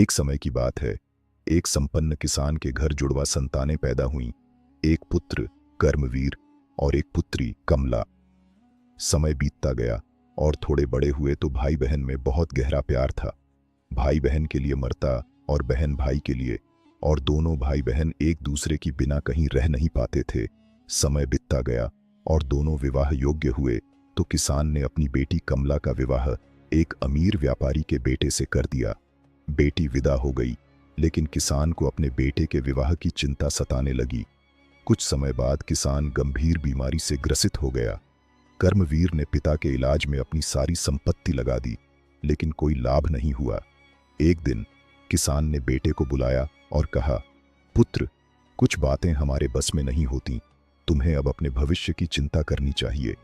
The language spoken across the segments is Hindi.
एक समय की बात है। एक संपन्न किसान के घर जुड़वा संतानें पैदा हुईं। एक पुत्र कर्मवीर और एक पुत्री कमला। समय बीतता गया और थोड़े बड़े हुए तो भाई बहन में बहुत गहरा प्यार था। भाई बहन के लिए मरता और बहन भाई के लिए, और दोनों भाई बहन एक दूसरे की बिना कहीं रह नहीं पाते थे। समय बीतता गया और दोनों विवाह योग्य हुए तो किसान ने अपनी बेटी कमला का विवाह एक अमीर व्यापारी के बेटे से कर दिया। बेटी विदा हो गई, लेकिन किसान को अपने बेटे के विवाह की चिंता सताने लगी। कुछ समय बाद किसान गंभीर बीमारी से ग्रसित हो गया। कर्मवीर ने पिता के इलाज में अपनी सारी संपत्ति लगा दी, लेकिन कोई लाभ नहीं हुआ। एक दिन किसान ने बेटे को बुलाया और कहा, पुत्र, कुछ बातें हमारे बस में नहीं होती। तुम्हें अब अपने भविष्य की चिंता करनी चाहिए।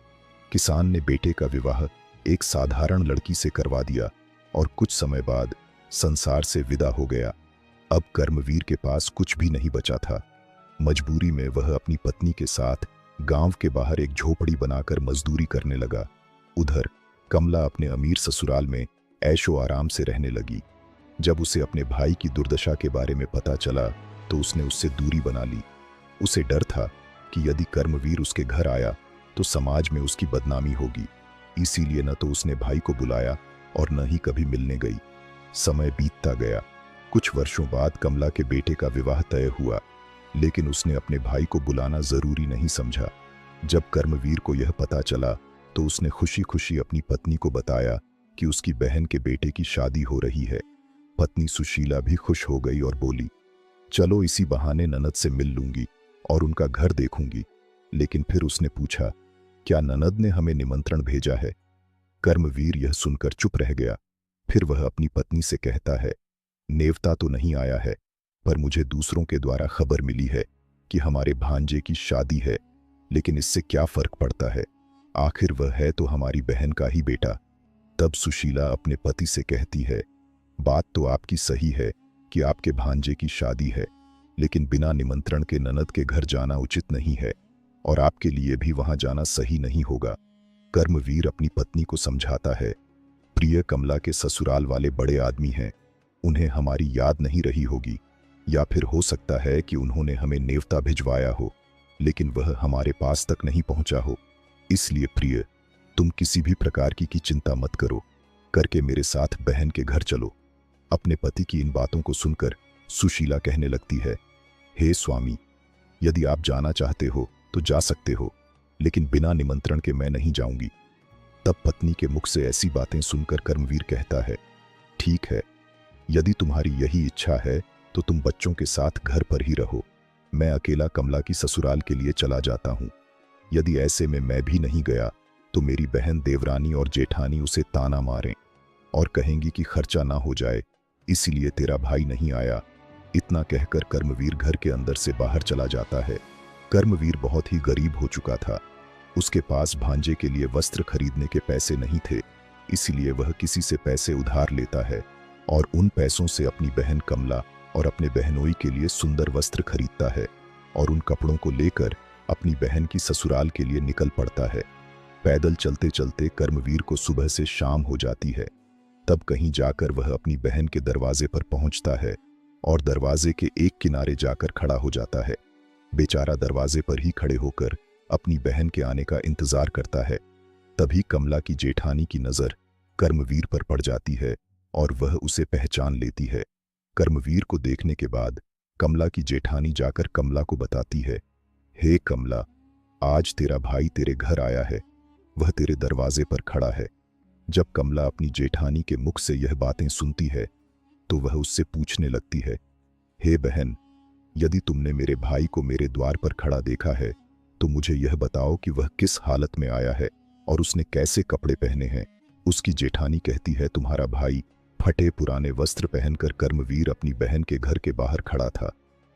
किसान ने बेटे का विवाह एक साधारण लड़की से करवा दिया और कुछ समय बाद संसार से विदा हो गया। अब कर्मवीर के पास कुछ भी नहीं बचा था। मजबूरी में वह अपनी पत्नी के साथ गांव के बाहर एक झोपड़ी बनाकर मजदूरी करने लगा। उधर कमला अपने अमीर ससुराल में ऐशो आराम से रहने लगी। जब उसे अपने भाई की दुर्दशा के बारे में पता चला तो उसने उससे दूरी बना ली। उसे डर था कि यदि कर्मवीर उसके घर आया तो समाज में उसकी बदनामी होगी। इसीलिए न तो उसने भाई को बुलाया और न ही कभी मिलने गई। समय बीतता गया। कुछ वर्षों बाद कमला के बेटे का विवाह तय हुआ, लेकिन उसने अपने भाई को बुलाना जरूरी नहीं समझा। जब कर्मवीर को यह पता चला तो उसने खुशी खुशी अपनी पत्नी को बताया कि उसकी बहन के बेटे की शादी हो रही है। पत्नी सुशीला भी खुश हो गई और बोली, चलो इसी बहाने ननद से मिल लूंगी और उनका घर देखूंगी। लेकिन फिर उसने पूछा, क्या ननद ने हमें निमंत्रण भेजा है? कर्मवीर यह सुनकर चुप रह गया। फिर वह अपनी पत्नी से कहता है, नेवता तो नहीं आया है, पर मुझे दूसरों के द्वारा खबर मिली है कि हमारे भांजे की शादी है। लेकिन इससे क्या फर्क पड़ता है, आखिर वह है तो हमारी बहन का ही बेटा। तब सुशीला अपने पति से कहती है, बात तो आपकी सही है कि आपके भांजे की शादी है, लेकिन बिना निमंत्रण के ननद के घर जाना उचित नहीं है और आपके लिए भी वहां जाना सही नहीं होगा। कर्मवीर अपनी पत्नी को समझाता है, प्रिय, कमला के ससुराल वाले बड़े आदमी हैं, उन्हें हमारी याद नहीं रही होगी, या फिर हो सकता है कि उन्होंने हमें नेवता भिजवाया हो लेकिन वह हमारे पास तक नहीं पहुंचा हो। इसलिए प्रिय, तुम किसी भी प्रकार की चिंता मत करो, करके मेरे साथ बहन के घर चलो। अपने पति की इन बातों को सुनकर सुशीला कहने लगती है, हे स्वामी, यदि आप जाना चाहते हो तो जा सकते हो, लेकिन बिना निमंत्रण के मैं नहीं जाऊंगी। तब पत्नी के मुख से ऐसी बातें सुनकर कर्मवीर कहता है, ठीक है, यदि तुम्हारी यही इच्छा है तो तुम बच्चों के साथ घर पर ही रहो। मैं अकेला कमला की ससुराल के लिए चला जाता हूं। यदि ऐसे में मैं भी नहीं गया तो मेरी बहन देवरानी और जेठानी उसे ताना मारें और कहेंगी कि खर्चा ना हो जाए, इसीलिए तेरा भाई नहीं आया। इतना कहकर कर्मवीर घर के अंदर से बाहर चला जाता है। कर्मवीर बहुत ही गरीब हो चुका था। उसके पास भांजे के लिए वस्त्र खरीदने के पैसे नहीं थे, इसीलिए वह किसी से पैसे उधार लेता है और उन पैसों से अपनी बहन कमला और अपने बहनोई के लिए सुंदर वस्त्र खरीदता है और उन कपड़ों को लेकर अपनी बहन की ससुराल के लिए निकल पड़ता है। पैदल चलते चलते कर्मवीर को सुबह से शाम हो जाती है। तब कहीं जाकर वह अपनी बहन के दरवाजे पर पहुंचता है और दरवाजे के एक किनारे जाकर खड़ा हो जाता है। बेचारा दरवाजे पर ही खड़े होकर अपनी बहन के आने का इंतजार करता है। तभी कमला की जेठानी की नजर कर्मवीर पर पड़ जाती है और वह उसे पहचान लेती है। कर्मवीर को देखने के बाद कमला की जेठानी जाकर कमला को बताती है, हे कमला, आज तेरा भाई तेरे घर आया है, वह तेरे दरवाजे पर खड़ा है। जब कमला अपनी जेठानी के मुख से यह बातें सुनती है तो वह उससे पूछने लगती है, हे बहन, यदि तुमने मेरे भाई को मेरे द्वार पर खड़ा देखा है तो मुझे यह बताओ कि वह किस हालत में आया है और उसने कैसे कपड़े पहने हैं। उसकी जेठानी कहती है, तुम्हारा भाई फटे पुराने वस्त्र पहनकर कर्मवीर अपनी बहन के घर के बाहर खड़ा था,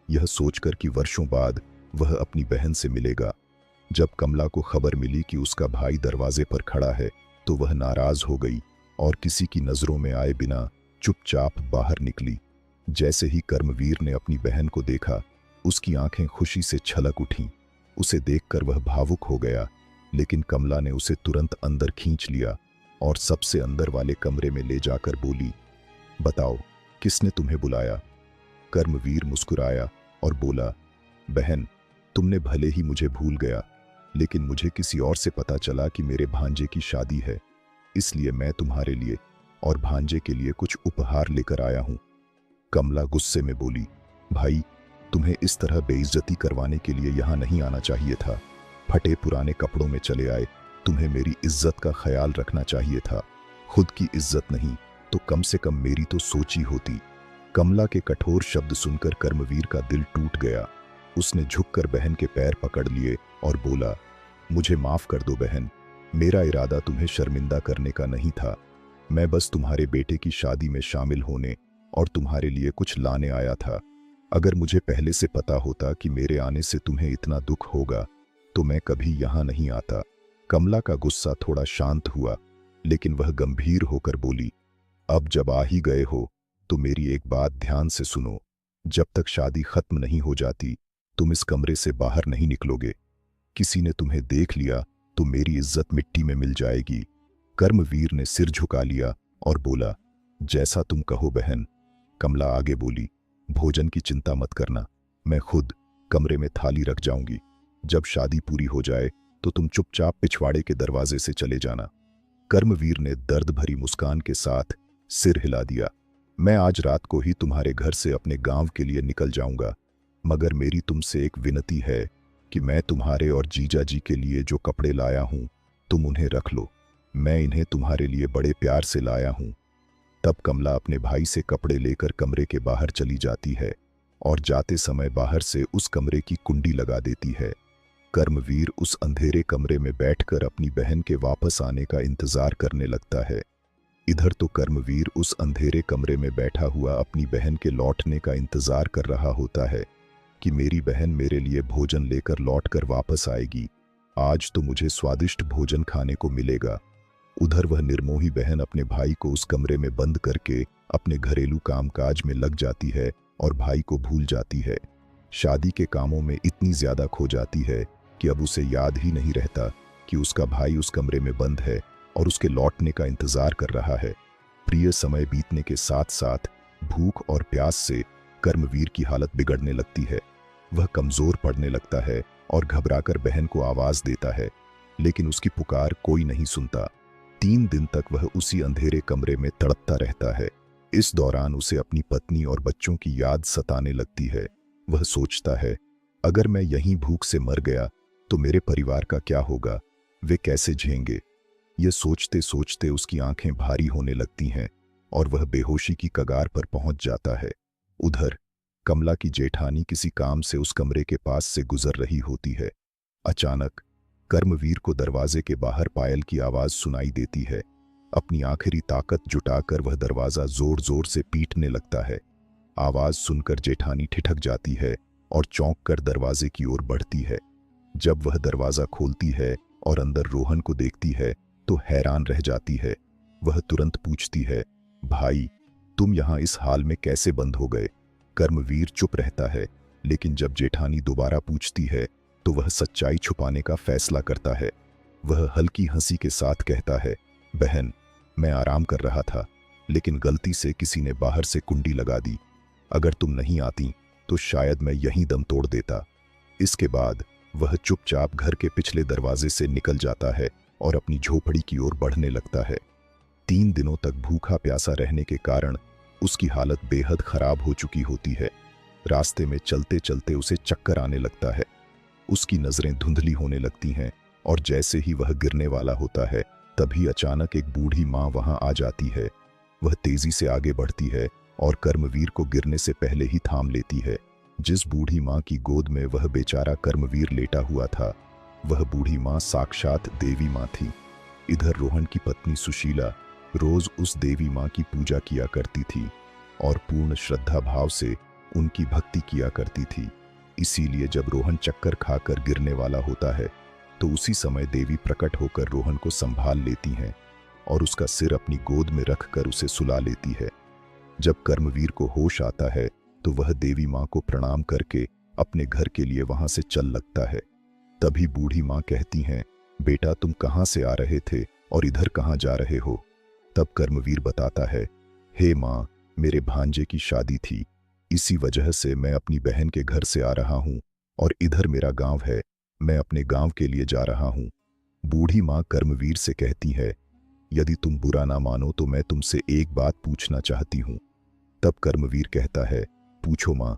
यह सोचकर कि वर्षों बाद वह अपनी बहन से मिलेगा। जब कमला को खबर मिली कि उसका भाई दरवाजे पर खड़ा है तो वह नाराज हो गई और किसी की नजरों में आए बिना चुपचाप बाहर निकली। जैसे ही कर्मवीर ने अपनी बहन को देखा, उसकी आंखें खुशी से छलक उठीं। उसे देखकर वह भावुक हो गया, लेकिन कमला ने उसे तुरंत अंदर खींच लिया और सबसे अंदर वाले कमरे में ले जाकर बोली, बताओ, किसने तुम्हें बुलाया? कर्मवीर मुस्कुराया और बोला, बहन, तुमने भले ही मुझे भूल गया, लेकिन मुझे किसी और से पता चला कि मेरे भांजे की शादी है, इसलिए मैं तुम्हारे लिए और भांजे के लिए कुछ उपहार लेकर आया हूं। कमला गुस्से में बोली, भाई, तुम्हें इस तरह बेइज्जती करवाने के लिए यहां नहीं आना चाहिए था। फटे पुराने कपड़ों में चले आए, तुम्हें मेरी इज्जत का ख्याल रखना चाहिए था। खुद की इज्जत नहीं तो कम से कम मेरी तो सोची होती। कमला के कठोर शब्द सुनकर कर्मवीर का दिल टूट गया। उसने झुककर बहन के पैर पकड़ लिए और बोला, मुझे माफ कर दो बहन, मेरा इरादा तुम्हें शर्मिंदा करने का नहीं था। मैं बस तुम्हारे बेटे की शादी में शामिल होने और तुम्हारे लिए कुछ लाने आया था। अगर मुझे पहले से पता होता कि मेरे आने से तुम्हें इतना दुख होगा तो मैं कभी यहां नहीं आता। कमला का गुस्सा थोड़ा शांत हुआ, लेकिन वह गंभीर होकर बोली, अब जब आ ही गए हो तो मेरी एक बात ध्यान से सुनो। जब तक शादी खत्म नहीं हो जाती तुम इस कमरे से बाहर नहीं निकलोगे। किसी ने तुम्हें देख लिया तो मेरी इज्जत मिट्टी में मिल जाएगी। कर्मवीर ने सिर झुका लिया और बोला, जैसा तुम कहो बहन। कमला आगे बोली, भोजन की चिंता मत करना, मैं खुद कमरे में थाली रख जाऊंगी। जब शादी पूरी हो जाए तो तुम चुपचाप पिछवाड़े के दरवाजे से चले जाना। कर्मवीर ने दर्द भरी मुस्कान के साथ सिर हिला दिया। मैं आज रात को ही तुम्हारे घर से अपने गांव के लिए निकल जाऊंगा, मगर मेरी तुमसे एक विनती है कि मैं तुम्हारे और जीजा जी के लिए जो कपड़े लाया हूं तुम उन्हें रख लो। मैं इन्हें तुम्हारे लिए बड़े प्यार से लाया हूं। तब कमला अपने भाई से कपड़े लेकर कमरे के बाहर चली जाती है और जाते समय बाहर से उस कमरे की कुंडी लगा देती है। कर्मवीर उस अंधेरे कमरे में बैठकर अपनी बहन के वापस आने का इंतजार करने लगता है। इधर तो कर्मवीर उस अंधेरे कमरे में बैठा हुआ अपनी बहन के लौटने का इंतजार कर रहा होता है कि मेरी बहन मेरे लिए भोजन लेकर लौटकर वापस आएगी, आज तो मुझे स्वादिष्ट भोजन खाने को मिलेगा। उधर वह निर्मोही बहन अपने भाई को उस कमरे में बंद करके अपने घरेलू कामकाज में लग जाती है और भाई को भूल जाती है। शादी के कामों में इतनी ज्यादा खो जाती है कि अब उसे याद ही नहीं रहता कि उसका भाई उस कमरे में बंद है और उसके लौटने का इंतजार कर रहा है। प्रिय समय बीतने के साथ साथ भूख और प्यास से कर्मवीर की हालत बिगड़ने लगती है। वह कमजोर पड़ने लगता है और घबराकर बहन को आवाज देता है, लेकिन उसकी पुकार कोई नहीं सुनता। 3 दिन तक वह उसी अंधेरे कमरे में तड़पता रहता है। इस दौरान उसे अपनी पत्नी और बच्चों की याद सताने लगती है। वह सोचता है, अगर मैं यहीं भूख से मर गया तो मेरे परिवार का क्या होगा, वे कैसे झेंगे। ये सोचते सोचते उसकी आंखें भारी होने लगती हैं और वह बेहोशी की कगार पर पहुंच जाता है। उधर कमला की जेठानी किसी काम से उस कमरे के पास से गुजर रही होती है। अचानक कर्मवीर को दरवाजे के बाहर पायल की आवाज सुनाई देती है। अपनी आखिरी ताकत जुटाकर वह दरवाजा जोर जोर से पीटने लगता है। आवाज सुनकर जेठानी ठिठक जाती है और चौंक कर दरवाजे की ओर बढ़ती है। जब वह दरवाजा खोलती है और अंदर रोहन को देखती है तो हैरान रह जाती है। वह तुरंत पूछती है, भाई, तुम यहां इस हाल में कैसे बंद हो गए। कर्मवीर चुप रहता है, लेकिन जब जेठानी दोबारा पूछती है तो वह सच्चाई छुपाने का फैसला करता है। वह हल्की हंसी के साथ कहता है, बहन, मैं आराम कर रहा था, लेकिन गलती से किसी ने बाहर से कुंडी लगा दी। अगर तुम नहीं आती तो शायद मैं यहीं दम तोड़ देता। इसके बाद वह चुपचाप घर के पिछले दरवाजे से निकल जाता है और अपनी झोपड़ी की ओर बढ़ने लगता है। 3 दिनों तक भूखा प्यासा रहने के कारण उसकी हालत बेहद खराब हो चुकी होती है। रास्ते में चलते चलते उसे चक्कर आने लगता है। उसकी नजरें धुंधली होने लगती हैं और जैसे ही वह गिरने वाला होता है तभी अचानक एक बूढ़ी माँ वहां आ जाती है। वह तेजी से आगे बढ़ती है और कर्मवीर को गिरने से पहले ही थाम लेती है। जिस बूढ़ी माँ की गोद में वह बेचारा कर्मवीर लेटा हुआ था, वह बूढ़ी माँ साक्षात देवी माँ थी। इधर रोहन की पत्नी सुशीला रोज उस देवी माँ की पूजा किया करती थी और पूर्ण श्रद्धा भाव से उनकी भक्ति किया करती थी। इसीलिए जब रोहन चक्कर खाकर गिरने वाला होता है तो उसी समय देवी प्रकट होकर रोहन को संभाल लेती हैं और उसका सिर अपनी गोद में रखकर उसे सुला लेती है। जब कर्मवीर को होश आता है तो वह देवी माँ को प्रणाम करके अपने घर के लिए वहां से चल लगता है। तभी बूढ़ी माँ कहती हैं, बेटा, तुम कहाँ से आ रहे थे और इधर कहाँ जा रहे हो। तब कर्मवीर बताता है, हे माँ, मेरे भांजे की शादी थी, इसी वजह से मैं अपनी बहन के घर से आ रहा हूँ और इधर मेरा गांव है, मैं अपने गांव के लिए जा रहा हूँ। बूढ़ी माँ कर्मवीर से कहती है, यदि तुम बुरा ना मानो तो मैं तुमसे एक बात पूछना चाहती हूँ। तब कर्मवीर कहता है, पूछो माँ,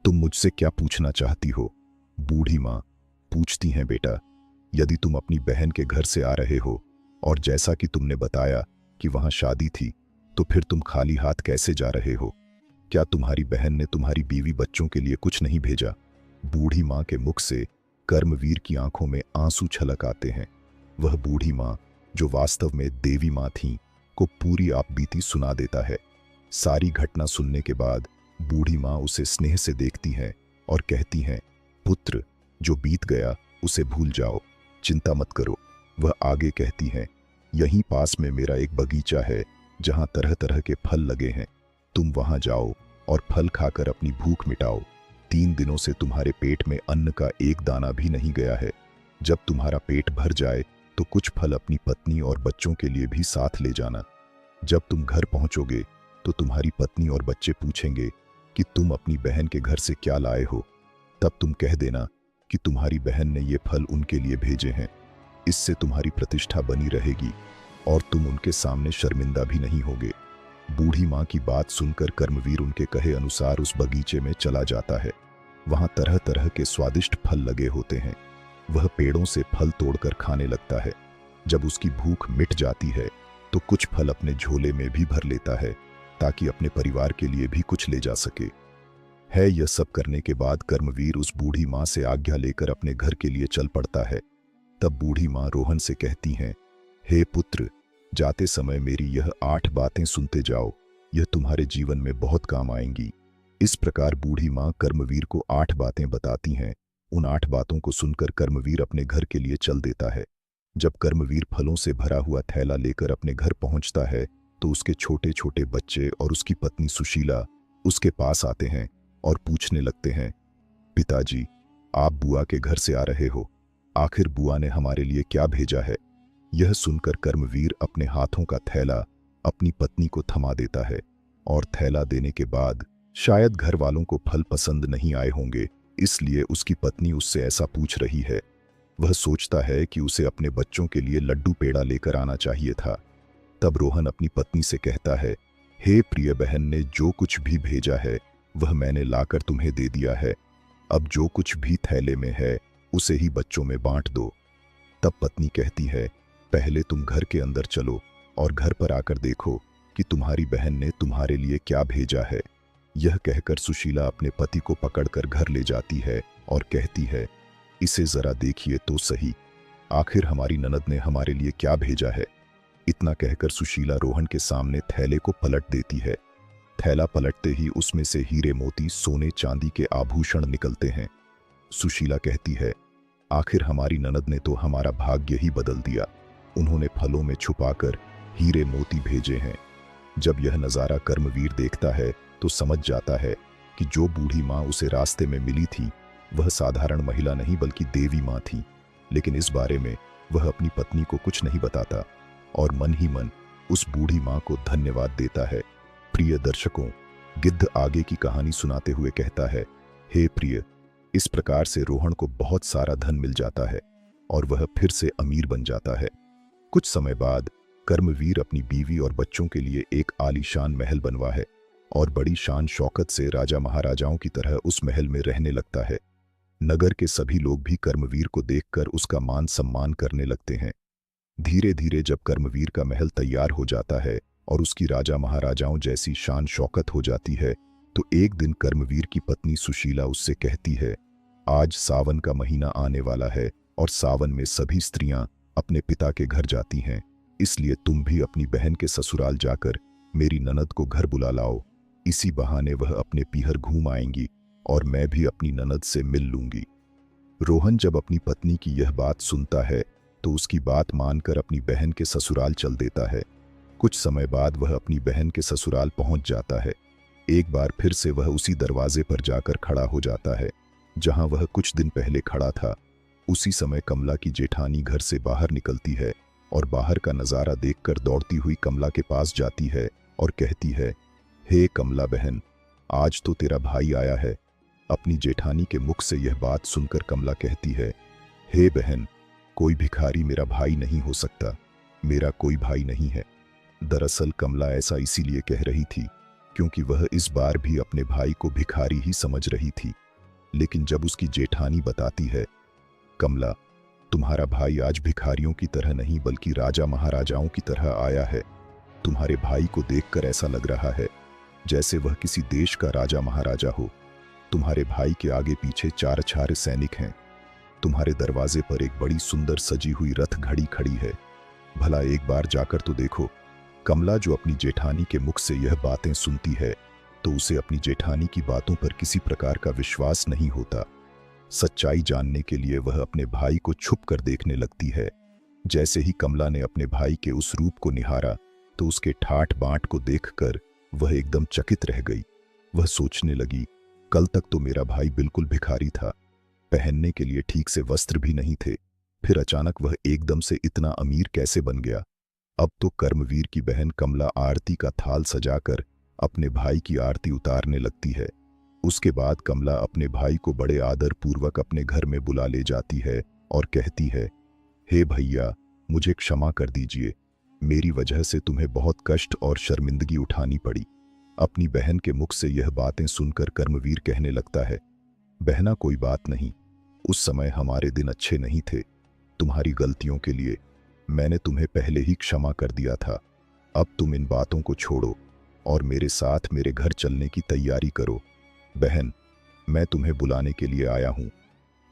तुम मुझसे क्या पूछना चाहती हो? बूढ़ी माँ पूछती हैं, बेटा, यदि तुम अपनी बहन के घर से आ रहे हो और जैसा कि तुमने बताया कि वहां शादी थी, तो फिर तुम खाली हाथ कैसे जा रहे हो? क्या तुम्हारी बहन ने तुम्हारी बीवी बच्चों के लिए कुछ नहीं भेजा? बूढ़ी माँ के मुख से कर्मवीर की आंखों में आंसू छलक आते हैं। वह बूढ़ी माँ, जो वास्तव में देवी माँ थीं, को पूरी आपबीती सुना देता है। सारी घटना सुनने के बाद बूढ़ी माँ उसे स्नेह से देखती हैं और कहती हैं, पुत्र, जो बीत गया उसे भूल जाओ, चिंता मत करो। वह आगे कहती हैं, यहीं पास में मेरा एक बगीचा है जहां तरह तरह के फल लगे हैं, तुम वहां जाओ और फल खाकर अपनी भूख मिटाओ। 3 दिनों से तुम्हारे पेट में अन्न का एक दाना भी नहीं गया है। जब तुम्हारा पेट भर जाए तो कुछ फल अपनी पत्नी और बच्चों के लिए भी साथ ले जाना। जब तुम घर पहुंचोगे तो तुम्हारी पत्नी और बच्चे पूछेंगे कि तुम अपनी बहन के घर से क्या लाए हो। तब तुम कह देना कि तुम्हारी बहन ने ये फल उनके लिए भेजे हैं। इससे तुम्हारी प्रतिष्ठा बनी रहेगी और तुम उनके सामने शर्मिंदा भी नहीं होगे। बूढ़ी माँ की बात सुनकर कर्मवीर उनके कहे अनुसार उस बगीचे में चला जाता है। वहां तरह तरह के स्वादिष्ट फल लगे होते हैं। वह पेड़ों से फल तोड़कर खाने लगता है। जब उसकी भूख मिट जाती है तो कुछ फल अपने झोले में भी भर लेता है ताकि अपने परिवार के लिए भी कुछ ले जा सके। यह सब करने के बाद कर्मवीर उस बूढ़ी माँ से आज्ञा लेकर अपने घर के लिए चल पड़ता है। तब बूढ़ी माँ रोहन से कहती हैं, हे पुत्र, जाते समय मेरी यह 8 बातें सुनते जाओ, यह तुम्हारे जीवन में बहुत काम आएंगी। इस प्रकार बूढ़ी माँ कर्मवीर को 8 बातें बताती हैं। उन 8 बातों को सुनकर कर्मवीर अपने घर के लिए चल देता है। जब कर्मवीर फलों से भरा हुआ थैला लेकर अपने घर पहुंचता है तो उसके छोटे छोटे बच्चे और उसकी पत्नी सुशीला उसके पास आते हैं और पूछने लगते हैं, पिताजी, आप बुआ के घर से आ रहे हो, आखिर बुआ ने हमारे लिए क्या भेजा है? यह सुनकर कर्मवीर अपने हाथों का थैला अपनी पत्नी को थमा देता है और थैला देने के बाद शायद घर वालों को फल पसंद नहीं आए होंगे, इसलिए उसकी पत्नी उससे ऐसा पूछ रही है। वह सोचता है कि उसे अपने बच्चों के लिए लड्डू पेड़ा लेकर आना चाहिए था। तब रोहन अपनी पत्नी से कहता है, हे प्रिय बहन ने जो कुछ भी भेजा है वह मैंने लाकर तुम्हें दे दिया है। अब जो कुछ भी थैले में है उसे ही बच्चों में बांट दो। तब पत्नी कहती है, पहले तुम घर के अंदर चलो और घर पर आकर देखो कि तुम्हारी बहन ने तुम्हारे लिए क्या भेजा है। यह कहकर सुशीला अपने पति को पकड़कर घर ले जाती है और कहती है, इसे जरा देखिए तो सही, आखिर हमारी ननद ने हमारे लिए क्या भेजा है। इतना कहकर सुशीला रोहन के सामने थैले को पलट देती है। थैला पलटते ही उसमें से हीरे मोती सोने चांदी के आभूषण निकलते हैं। सुशीला कहती है, आखिर हमारी ननद ने तो हमारा भाग्य ही बदल दिया, उन्होंने फलों में छुपाकर हीरे मोती भेजे हैं। जब यह नज़ारा कर्मवीर देखता है तो समझ जाता है कि जो बूढ़ी माँ उसे रास्ते में मिली थी वह साधारण महिला नहीं बल्कि देवी माँ थी। लेकिन इस बारे में वह अपनी पत्नी को कुछ नहीं बताता और मन ही मन उस बूढ़ी माँ को धन्यवाद देता है। प्रिय दर्शकों, गिद्ध आगे की कहानी सुनाते हुए कहता है, हे प्रिय, इस प्रकार से रोहन को बहुत सारा धन मिल जाता है और वह फिर से अमीर बन जाता है। कुछ समय बाद कर्मवीर अपनी बीवी और बच्चों के लिए एक आलीशान महल बनवा है और बड़ी शान शौकत से राजा महाराजाओं की तरह उस महल में रहने लगता है। नगर के सभी लोग भी कर्मवीर को देखकर उसका मान सम्मान करने लगते हैं। धीरे धीरे जब कर्मवीर का महल तैयार हो जाता है और उसकी राजा महाराजाओं जैसी शान शौकत हो जाती है तो एक दिन कर्मवीर की पत्नी सुशीला उससे कहती है, आज सावन का महीना आने वाला है और सावन में सभी स्त्रियां अपने पिता के घर जाती हैं, इसलिए तुम भी अपनी बहन के ससुराल जाकर मेरी ननद को घर बुला लाओ। इसी बहाने वह अपने पीहर घूम आएंगी और मैं भी अपनी ननद से मिल लूंगी। रोहन जब अपनी पत्नी की यह बात सुनता है तो उसकी बात मानकर अपनी बहन के ससुराल चल देता है। कुछ समय बाद वह अपनी बहन के ससुराल पहुंच जाता है। एक बार फिर से वह उसी दरवाजे पर जाकर खड़ा हो जाता है जहां वह कुछ दिन पहले खड़ा था। उसी समय कमला की जेठानी घर से बाहर निकलती है और बाहर का नजारा देखकर दौड़ती हुई कमला के पास जाती है और कहती है, हे कमला बहन, आज तो तेरा भाई आया है। अपनी जेठानी के मुख से यह बात सुनकर कमला कहती है, हे बहन, कोई भिखारी मेरा भाई नहीं हो सकता, मेरा कोई भाई नहीं है। दरअसल कमला ऐसा इसीलिए कह रही थी क्योंकि वह इस बार भी अपने भाई को भिखारी ही समझ रही थी। लेकिन जब उसकी जेठानी बताती है, कमला, तुम्हारा भाई आज भिखारियों की तरह नहीं बल्कि राजा महाराजाओं की तरह आया है। तुम्हारे भाई को देखकर ऐसा लग रहा है जैसे वह किसी देश का राजा महाराजा हो। तुम्हारे भाई के आगे पीछे 4 सैनिक हैं। तुम्हारे दरवाजे पर एक बड़ी सुंदर सजी हुई रथ घड़ी खड़ी है। भला एक बार जाकर तो देखो। कमला जो अपनी जेठानी के मुख से यह बातें सुनती है तो उसे अपनी जेठानी की बातों पर किसी प्रकार का विश्वास नहीं होता। सच्चाई जानने के लिए वह अपने भाई को छुप कर देखने लगती है। जैसे ही कमला ने अपने भाई के उस रूप को निहारा तो उसके ठाठ बांट को देखकर वह एकदम चकित रह गई। वह सोचने लगी, कल तक तो मेरा भाई बिल्कुल भिखारी था, पहनने के लिए ठीक से वस्त्र भी नहीं थे, फिर अचानक वह एकदम से इतना अमीर कैसे बन गया। अब तो कर्मवीर की बहन कमला आरती का थाल सजाकर अपने भाई की आरती उतारने लगती है। उसके बाद कमला अपने भाई को बड़े आदर पूर्वक अपने घर में बुला ले जाती है और कहती है, हे भैया, मुझे क्षमा कर दीजिए, मेरी वजह से तुम्हें बहुत कष्ट और शर्मिंदगी उठानी पड़ी। अपनी बहन के मुख से यह बातें सुनकर कर्मवीर कहने लगता है, बहना कोई बात नहीं, उस समय हमारे दिन अच्छे नहीं थे, तुम्हारी गलतियों के लिए मैंने तुम्हें पहले ही क्षमा कर दिया था। अब तुम इन बातों को छोड़ो और मेरे साथ मेरे घर चलने की तैयारी करो। बहन, मैं तुम्हें बुलाने के लिए आया हूं,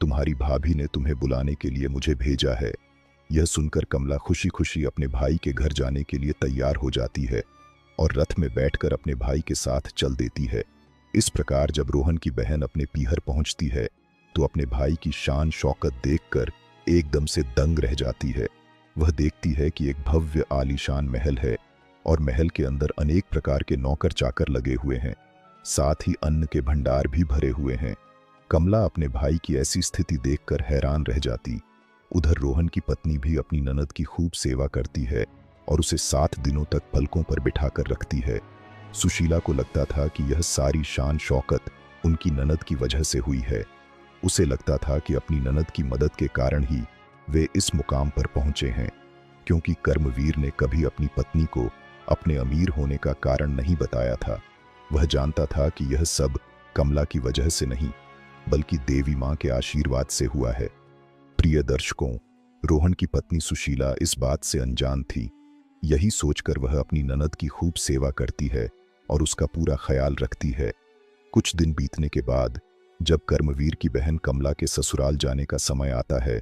तुम्हारी भाभी ने तुम्हें बुलाने के लिए मुझे भेजा है। यह सुनकर कमला खुशी खुशी अपने भाई के घर जाने के लिए तैयार हो जाती है और रथ में बैठकर अपने भाई के साथ चल देती है। इस प्रकार जब रोहन की बहन अपने पीहर पहुंचती है तो अपने भाई की शान शौकत देखकर एकदम से दंग रह जाती है। वह देखती है कि एक भव्य आलीशान महल है और महल के अंदर अनेक प्रकार के नौकर चाकर लगे हुए हैं, साथ ही अन्न के भंडार भी भरे हुए हैं। कमला अपने भाई की ऐसी स्थिति देखकर हैरान रह जाती। उधर रोहन की पत्नी भी अपनी ननद की खूब सेवा करती है और उसे 7 दिनों तक पलकों पर बिठाकर रखती है। सुशीला को लगता था कि यह सारी शान शौकत उनकी ननद की वजह से हुई है। उसे लगता था कि अपनी ननद की मदद के कारण ही वे इस मुकाम पर पहुंचे हैं, क्योंकि कर्मवीर ने कभी अपनी पत्नी को अपने अमीर होने का कारण नहीं बताया था। वह जानता था कि यह सब कमला की वजह से नहीं बल्कि देवी मां के आशीर्वाद से हुआ है। प्रिय दर्शकों, रोहन की पत्नी सुशीला इस बात से अनजान थी। यही सोचकर वह अपनी ननद की खूब सेवा करती है और उसका पूरा ख्याल रखती है। कुछ दिन बीतने के बाद जब कर्मवीर की बहन कमला के ससुराल जाने का समय आता है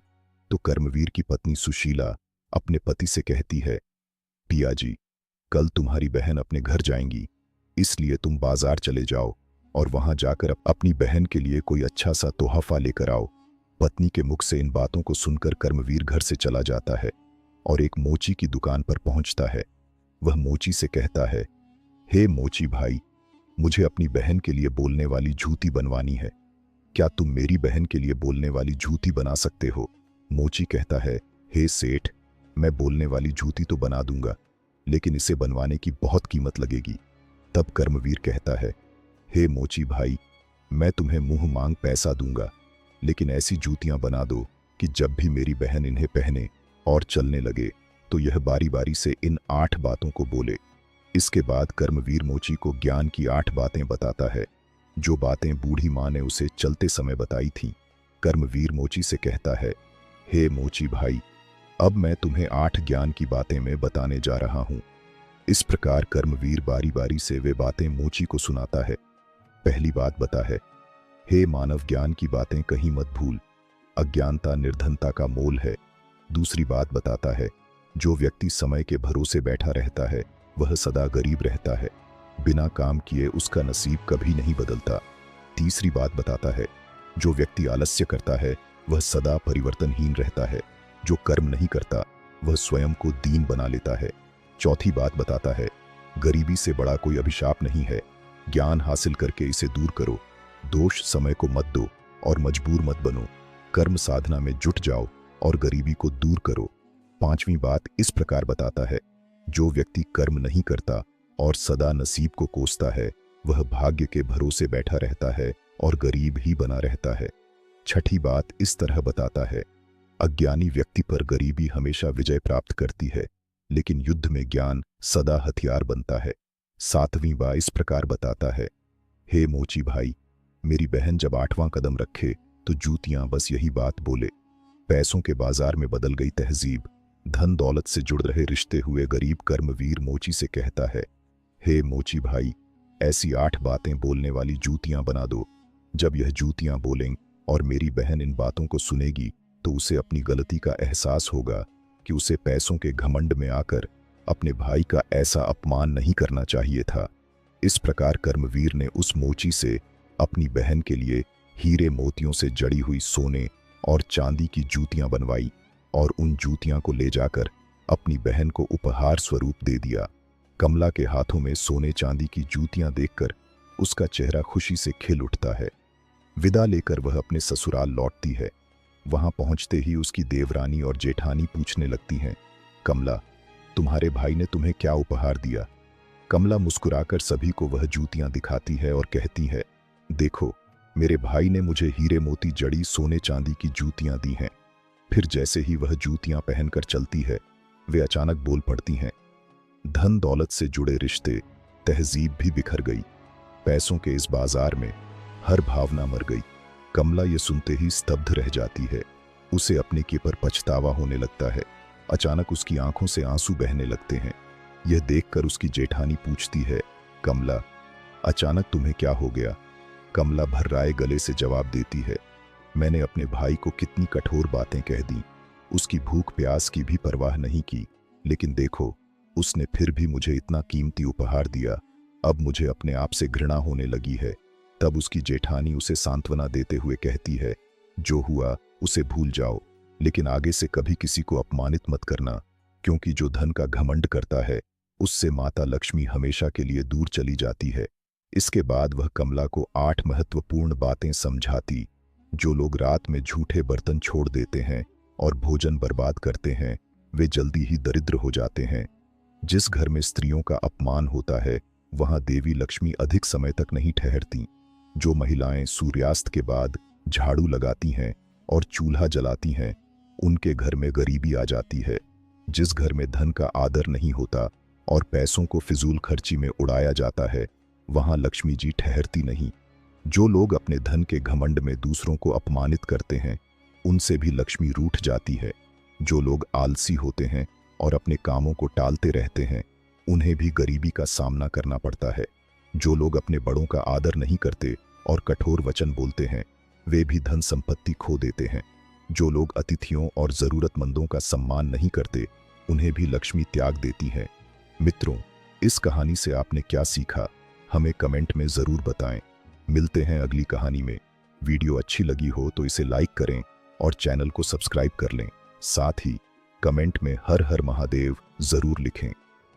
तो कर्मवीर की पत्नी सुशीला अपने पति से कहती है, पिया जी, कल तुम्हारी बहन अपने घर जाएंगी, इसलिए तुम बाजार चले जाओ और वहां जाकर अपनी बहन के लिए कोई अच्छा सा तोहफा लेकर आओ। पत्नी के मुख से इन बातों को सुनकर कर्मवीर घर से चला जाता है और एक मोची की दुकान पर पहुंचता है। वह मोची से कहता है, हे मोची भाई, मुझे अपनी बहन के लिए बोलने वाली जूती बनवानी है, क्या तुम मेरी बहन के लिए बोलने वाली जूती बना सकते हो? मोची कहता है, हे सेठ, मैं बोलने वाली जूती तो बना दूंगा, लेकिन इसे बनवाने की बहुत कीमत लगेगी। तब कर्मवीर कहता है, हे मोची भाई, मैं तुम्हें मुंह मांग पैसा दूंगा, लेकिन ऐसी जूतियां बना दो कि जब भी मेरी बहन इन्हें पहने और चलने लगे तो यह बारी बारी से इन 8 बातों को बोले। इसके बाद कर्मवीर मोची को ज्ञान की 8 बातें बताता है, जो बातें बूढ़ी मां ने उसे चलते समय बताई थीं। कर्मवीर मोची से कहता है, हे मोची भाई, अब मैं तुम्हें 8 ज्ञान की बातें मैं बताने जा रहा हूं। इस प्रकार कर्मवीर बारी बारी से वे बातें मोची को सुनाता है। पहली बात बता है, हे मानव, ज्ञान की बातें कहीं मत भूल, अज्ञानता निर्धनता का मोल है। दूसरी बात बताता है, जो व्यक्ति समय के भरोसे बैठा रहता है वह सदा गरीब रहता है, बिना काम किए उसका नसीब कभी नहीं बदलता। तीसरी बात बताता है, जो व्यक्ति आलस्य करता है वह सदा परिवर्तनहीन रहता है, जो कर्म नहीं करता वह स्वयं को दीन बना लेता है। चौथी बात बताता है, गरीबी से बड़ा कोई अभिशाप नहीं है, ज्ञान हासिल करके इसे दूर करो, दोष समय को मत दो और मजबूर मत बनो, कर्म साधना में जुट जाओ और गरीबी को दूर करो। पांचवी बात इस प्रकार बताता है, जो व्यक्ति कर्म नहीं करता और सदा नसीब को कोसता है, वह भाग्य के भरोसे बैठा रहता है और गरीब ही बना रहता है। छठी बात इस तरह बताता है, अज्ञानी व्यक्ति पर गरीबी हमेशा विजय प्राप्त करती है, लेकिन युद्ध में ज्ञान सदा हथियार बनता है। सातवीं बात इस प्रकार बताता है, हे मोची भाई, मेरी बहन जब 8वां कदम रखे तो जूतियां बस यही बात बोले। पैसों के बाजार में बदल गई तहजीब, धन दौलत से जुड़ रहे रिश्ते हुए गरीब कर्मवीर मोची से कहता है, हे मोची भाई, ऐसी 8 बातें बोलने वाली जूतियां बना दो। जब यह जूतियां बोलें और मेरी बहन इन बातों को सुनेगी तो उसे अपनी गलती का एहसास होगा कि उसे पैसों के घमंड में आकर अपने भाई का ऐसा अपमान नहीं करना चाहिए था। इस प्रकार कर्मवीर ने उस मोची से अपनी बहन के लिए हीरे मोतियों से जड़ी हुई सोने और चांदी की जूतियां बनवाई और उन जूतियां को ले जाकर अपनी बहन को उपहार स्वरूप दे दिया। कमला के हाथों में सोने चांदी की जूतियां देखकर उसका चेहरा खुशी से खिल उठता है। विदा लेकर वह अपने ससुराल लौटती है। वहां पहुंचते ही उसकी देवरानी और जेठानी पूछने लगती हैं, कमला, तुम्हारे भाई ने तुम्हें क्या उपहार दिया? कमला मुस्कुराकर सभी को वह जूतियां दिखाती है और कहती है, देखो, मेरे भाई ने मुझे हीरे मोती जड़ी सोने चांदी की जूतियां दी हैं। फिर जैसे ही वह जूतियां पहनकर चलती है, वे अचानक बोल पड़ती हैं, धन दौलत से जुड़े रिश्ते, तहजीब भी बिखर गई। पैसों के इस बाजार में हर भावना मर गई। कमला ये सुनते ही स्तब्ध रह जाती है। उसे अपने के पर पछतावा होने लगता है। अचानक उसकी आंखों से आंसू बहने लगते हैं। यह देखकर उसकी जेठानी पूछती है, कमला, अचानक तुम्हें क्या हो गया? कमला भर्राए गले से जवाब देती है, मैंने अपने भाई को कितनी कठोर बातें कह दी। उसकी भूख प्यास की भी परवाह नहीं की, लेकिन देखो, उसने फिर भी मुझे इतना कीमती उपहार दिया। अब मुझे अपने आप से घृणा होने लगी है। तब उसकी जेठानी उसे सांत्वना देते हुए कहती है, जो हुआ उसे भूल जाओ, लेकिन आगे से कभी किसी को अपमानित मत करना, क्योंकि जो धन का घमंड करता है उससे माता लक्ष्मी हमेशा के लिए दूर चली जाती है। इसके बाद वह कमला को 8 महत्वपूर्ण बातें समझाती। जो लोग रात में झूठे बर्तन छोड़ देते हैं और भोजन बर्बाद करते हैं, वे जल्दी ही दरिद्र हो जाते हैं। जिस घर में स्त्रियों का अपमान होता है, वहां देवी लक्ष्मी अधिक समय तक नहीं ठहरती। जो महिलाएं सूर्यास्त के बाद झाड़ू लगाती हैं और चूल्हा जलाती हैं, उनके घर में गरीबी आ जाती है। जिस घर में धन का आदर नहीं होता और पैसों को फिजूल खर्ची में उड़ाया जाता है, वहां लक्ष्मी जी ठहरती नहीं। जो लोग अपने धन के घमंड में दूसरों को अपमानित करते हैं, उनसे भी लक्ष्मी रूठ जाती है। जो लोग आलसी होते हैं और अपने कामों को टालते रहते हैं, उन्हें भी गरीबी का सामना करना पड़ता है। जो लोग अपने बड़ों का आदर नहीं करते और कठोर वचन बोलते हैं, वे भी धन संपत्ति खो देते हैं। जो लोग अतिथियों और जरूरतमंदों का सम्मान नहीं करते, उन्हें भी लक्ष्मी त्याग देती है। मित्रों, इस कहानी से आपने क्या सीखा, हमें कमेंट में जरूर बताएं। मिलते हैं अगली कहानी में। वीडियो अच्छी लगी हो तो इसे लाइक करें और चैनल को सब्सक्राइब कर लें। साथ ही कमेंट में हर हर महादेव जरूर लिखें।